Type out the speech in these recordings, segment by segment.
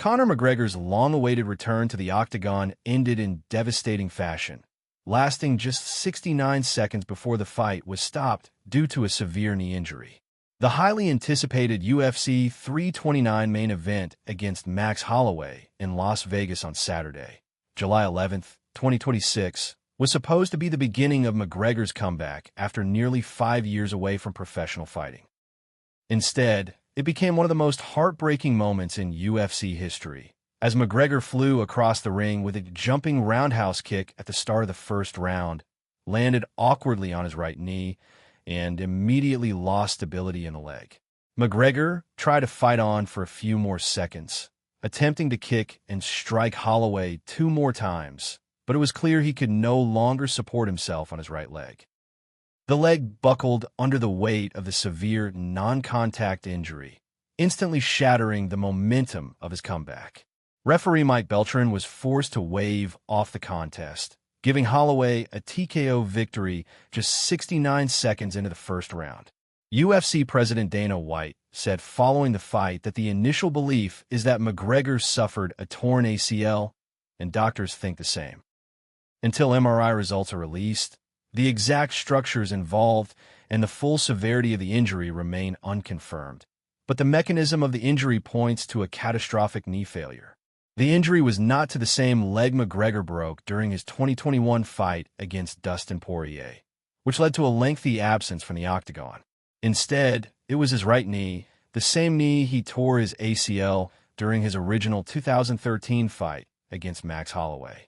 Conor McGregor's long-awaited return to the Octagon ended in devastating fashion, lasting just 69 seconds before the fight was stopped due to a severe knee injury. The highly anticipated UFC 329 main event against Max Holloway in Las Vegas on Saturday, July 11, 2026, was supposed to be the beginning of McGregor's comeback after nearly 5 years away from professional fighting. Instead, it became one of the most heartbreaking moments in UFC history, as McGregor flew across the ring with a jumping roundhouse kick at the start of the first round, landed awkwardly on his right knee, and immediately lost stability in the leg. McGregor tried to fight on for a few more seconds, attempting to kick and strike Holloway 2 more times, but it was clear he could no longer support himself on his right leg. The leg buckled under the weight of the severe non-contact injury, instantly shattering the momentum of his comeback. Referee Mike Beltran was forced to wave off the contest, giving Holloway a TKO victory just 69 seconds into the first round. UFC President Dana White said following the fight that the initial belief is that McGregor suffered a torn ACL, and doctors think the same. Until MRI results are released, the exact structures involved and the full severity of the injury remain unconfirmed. But the mechanism of the injury points to a catastrophic knee failure. The injury was not to the same leg McGregor broke during his 2021 fight against Dustin Poirier, which led to a lengthy absence from the Octagon. Instead, it was his right knee, the same knee he tore his ACL during his original 2013 fight against Max Holloway.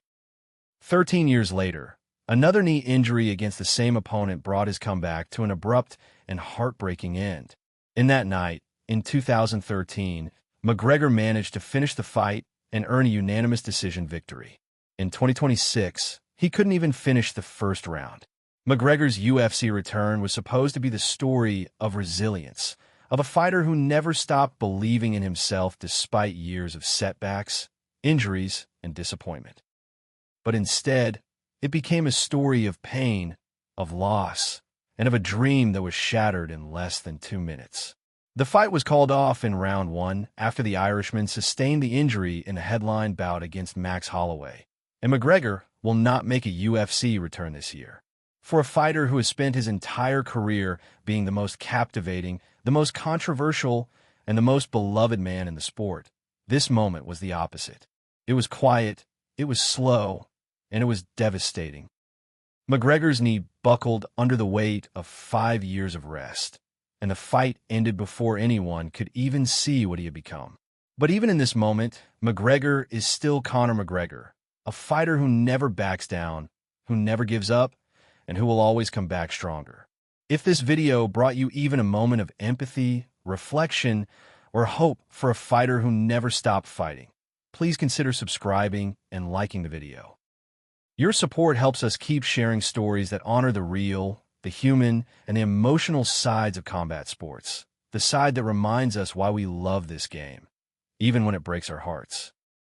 13 years later, another knee injury against the same opponent brought his comeback to an abrupt and heartbreaking end. In that night, in 2013, McGregor managed to finish the fight and earn a unanimous decision victory. In 2026, he couldn't even finish the first round. McGregor's UFC return was supposed to be the story of resilience, of a fighter who never stopped believing in himself despite years of setbacks, injuries, and disappointment. But instead, it became a story of pain, of loss, and of a dream that was shattered in less than 2 minutes. The fight was called off in round 1 after the Irishman sustained the injury in a headline bout against Max Holloway, and McGregor will not make a UFC return this year. For a fighter who has spent his entire career being the most captivating, the most controversial, and the most beloved man in the sport, this moment was the opposite. It was quiet, it was slow, and it was devastating. McGregor's knee buckled under the weight of 5 years of rest, and the fight ended before anyone could even see what he had become. But even in this moment, McGregor is still Conor McGregor, a fighter who never backs down, who never gives up, and who will always come back stronger. If this video brought you even a moment of empathy, reflection, or hope for a fighter who never stopped fighting, please consider subscribing and liking the video. Your support helps us keep sharing stories that honor the real, the human, and the emotional sides of combat sports, the side that reminds us why we love this game, even when it breaks our hearts.